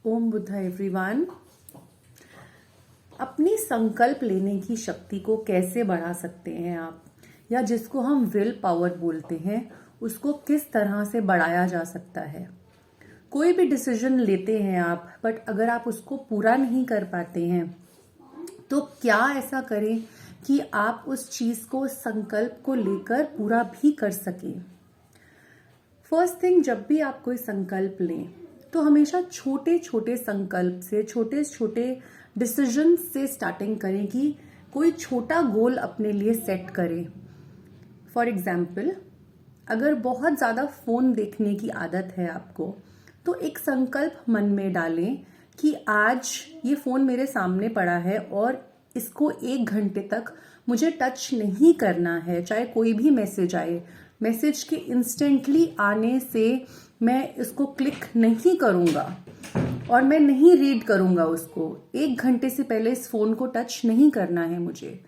ओम Buddha everyone. अपनी संकल्प लेने की शक्ति को कैसे बढ़ा सकते हैं आप, या जिसको हम विल पावर बोलते हैं, उसको किस तरह से बढ़ाया जा सकता है। कोई भी डिसीजन लेते हैं आप, बट अगर आप उसको पूरा नहीं कर पाते हैं तो क्या ऐसा करें कि आप उस चीज को, संकल्प को लेकर पूरा भी कर सकें। फर्स्ट थिंग, जब भी आप कोई संकल्प लें तो हमेशा छोटे छोटे संकल्प से, छोटे छोटे डिसीजन से स्टार्टिंग करें कि कोई छोटा गोल अपने लिए सेट करें। फॉर एग्जाम्पल, अगर बहुत ज़्यादा फ़ोन देखने की आदत है आपको, तो एक संकल्प मन में डालें कि आज ये फ़ोन मेरे सामने पड़ा है और इसको 1 घंटे तक मुझे टच नहीं करना है। चाहे कोई भी मैसेज आए, मैसेज के इंस्टेंटली आने से मैं इसको क्लिक नहीं करूँगा और मैं नहीं रीड करूँगा उसको। 1 घंटे से पहले इस फ़ोन को टच नहीं करना है मुझे।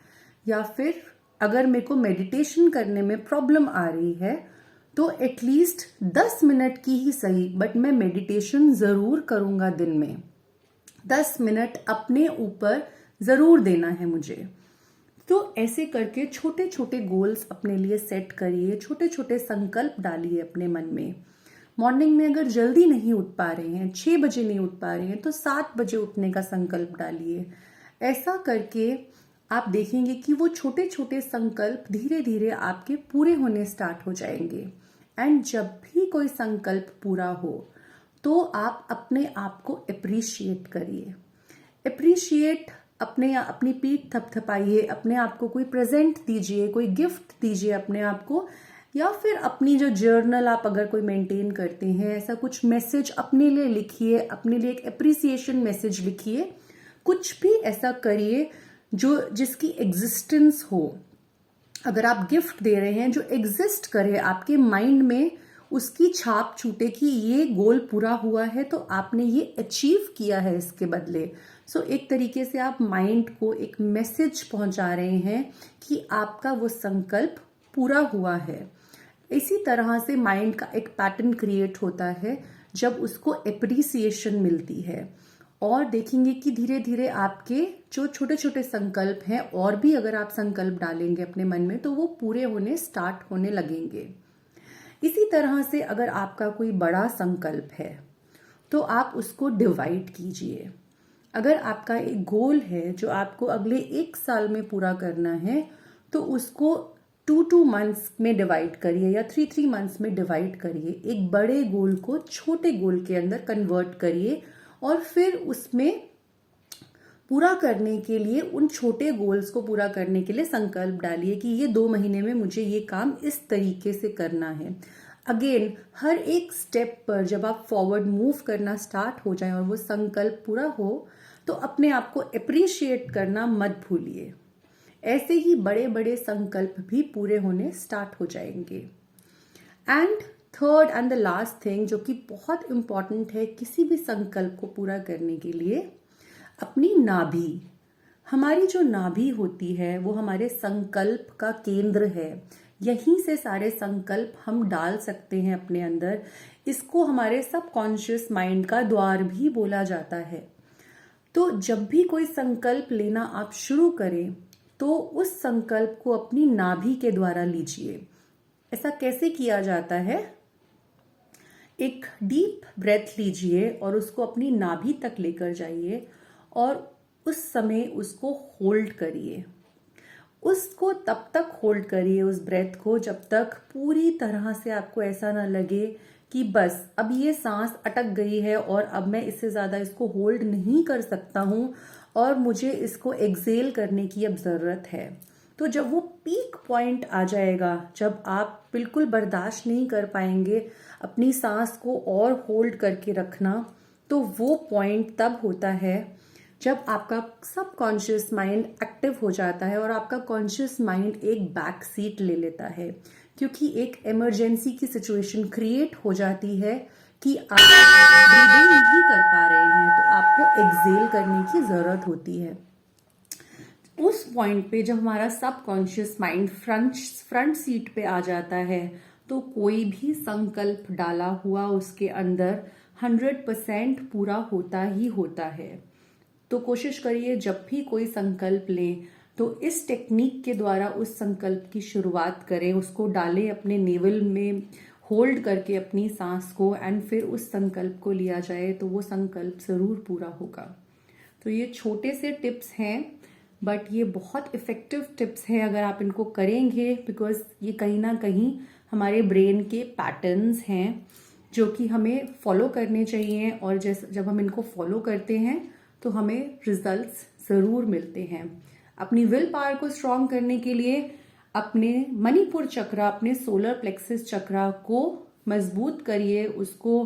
या फिर अगर मेरे को मेडिटेशन करने में प्रॉब्लम आ रही है तो एटलीस्ट 10 मिनट की ही सही, बट मैं मेडिटेशन ज़रूर करूँगा। दिन में 10 मिनट अपने ऊपर ज़रूर देना है मुझे। तो ऐसे करके छोटे छोटे गोल्स अपने लिए सेट करिए, छोटे छोटे संकल्प डालिए अपने मन में। मॉर्निंग में अगर जल्दी नहीं उठ पा रहे हैं, 6 बजे नहीं उठ पा रहे हैं, तो 7 बजे उठने का संकल्प डालिए। ऐसा करके आप देखेंगे कि वो छोटे छोटे संकल्प धीरे धीरे आपके पूरे होने स्टार्ट हो जाएंगे। एंड जब भी कोई संकल्प पूरा हो तो आप अपने आप को अप्रिशिएट करिए। अप्रिशिएट, अपनी पीठ थपथपाइए, अपने आप को कोई प्रेजेंट दीजिए, कोई गिफ्ट दीजिए अपने आप को, या फिर अपनी जो जर्नल आप अगर कोई मेंटेन करते हैं, ऐसा कुछ मैसेज अपने लिए लिखिए, अपने लिए एक अप्रिसिएशन मैसेज लिखिए। कुछ भी ऐसा करिए जो जिसकी एग्जिस्टेंस हो। अगर आप गिफ्ट दे रहे हैं, जो एग्जिस्ट करे, आपके माइंड में उसकी छाप छूटे कि ये गोल पूरा हुआ है तो आपने ये अचीव किया है इसके बदले। सो एक तरीके से आप माइंड को एक मैसेज पहुंचा रहे हैं कि आपका वो संकल्प पूरा हुआ है। इसी तरह से माइंड का एक पैटर्न क्रिएट होता है जब उसको एप्रिसिएशन मिलती है। और देखेंगे कि धीरे धीरे आपके जो छोटे छोटे संकल्प हैं, और भी अगर आप संकल्प डालेंगे अपने मन में, तो वो पूरे होने स्टार्ट होने लगेंगे। इसी तरह से अगर आपका कोई बड़ा संकल्प है तो आप उसको डिवाइड कीजिए। अगर आपका एक गोल है जो आपको अगले 1 साल में पूरा करना है, तो उसको 2 मंथ्स में डिवाइड करिए या 3 मंथ्स में डिवाइड करिए। एक बड़े गोल को छोटे गोल के अंदर कन्वर्ट करिए और फिर उसमें पूरा करने के लिए, उन छोटे गोल्स को पूरा करने के लिए संकल्प डालिए कि ये 2 महीने में मुझे ये काम इस तरीके से करना है। अगेन, हर एक स्टेप पर जब आप फॉरवर्ड मूव करना स्टार्ट हो जाए और वो संकल्प पूरा हो, तो अपने आप को अप्रिशिएट करना मत भूलिए। ऐसे ही बड़े बड़े संकल्प भी पूरे होने स्टार्ट हो जाएंगे। And third and the last thing, जो कि बहुत इंपॉर्टेंट है किसी भी संकल्प को पूरा करने के लिए, अपनी नाभि। हमारी जो नाभि होती है वो हमारे संकल्प का केंद्र है। यहीं से सारे संकल्प हम डाल सकते हैं अपने अंदर। इसको हमारे सबकॉन्शियस माइंड का द्वार भी बोला जाता है। तो जब भी कोई संकल्प लेना आप शुरू करें तो उस संकल्प को अपनी नाभि के द्वारा लीजिए। ऐसा कैसे किया जाता है? एक डीप ब्रेथ लीजिए और उसको अपनी नाभि तक लेकर जाइए और उस समय उसको होल्ड करिए। उसको तब तक होल्ड करिए, उस ब्रेथ को, जब तक पूरी तरह से आपको ऐसा ना लगे कि बस अब ये सांस अटक गई है और अब मैं इससे ज़्यादा इसको होल्ड नहीं कर सकता हूँ और मुझे इसको एक्सेल करने की अब ज़रूरत है। तो जब वो पीक पॉइंट आ जाएगा, जब आप बिल्कुल बर्दाश्त नहीं कर पाएंगे अपनी सांस को और होल्ड करके रखना, तो वो पॉइंट तब होता है जब आपका सबकॉन्शियस माइंड एक्टिव हो जाता है और आपका कॉन्शियस माइंड एक बैक सीट ले लेता है, क्योंकि एक इमरजेंसी की सिचुएशन क्रिएट हो जाती है कि आप ब्रीदिंग नहीं कर पा रहे हैं, तो आपको एक्सेल करने की ज़रूरत होती है। उस पॉइंट पे जब हमारा सबकॉन्शियस माइंड फ्रंट सीट पे आ जाता है, तो कोई भी संकल्प डाला हुआ उसके अंदर 100% पूरा होता ही होता है। तो कोशिश करिए जब भी कोई संकल्प लें तो इस टेक्निक के द्वारा उस संकल्प की शुरुआत करें, उसको डालें अपने नेवल में होल्ड करके अपनी सांस को, एंड फिर उस संकल्प को लिया जाए तो वो संकल्प जरूर पूरा होगा। तो ये छोटे से टिप्स हैं बट ये बहुत इफेक्टिव टिप्स हैं अगर आप इनको करेंगे, बिकॉज ये कहीं ना कहीं हमारे ब्रेन के पैटर्न्स हैं जो कि हमें फॉलो करने चाहिए, और जब हम इनको फॉलो करते हैं तो हमें रिजल्ट्स ज़रूर मिलते हैं। अपनी विल पावर को स्ट्रॉन्ग करने के लिए अपने मणिपुर चक्रा, अपने सोलर प्लेक्सस चक्रा को मजबूत करिए, उसको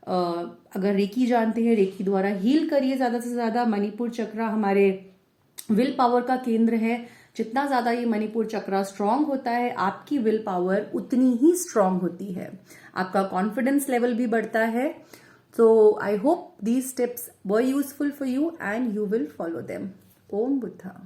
अगर रेकी जानते हैं रेकी द्वारा हील करिए ज़्यादा से ज़्यादा। मणिपुर चक्रा हमारे विल पावर का केंद्र है। जितना ज़्यादा ये मणिपुर चक्रा स्ट्रांग होता है आपकी विल पावर उतनी ही स्ट्रांग होती है, आपका कॉन्फिडेंस लेवल भी बढ़ता है। तो I hope these tips were useful for you and you will follow them. Om Buddha.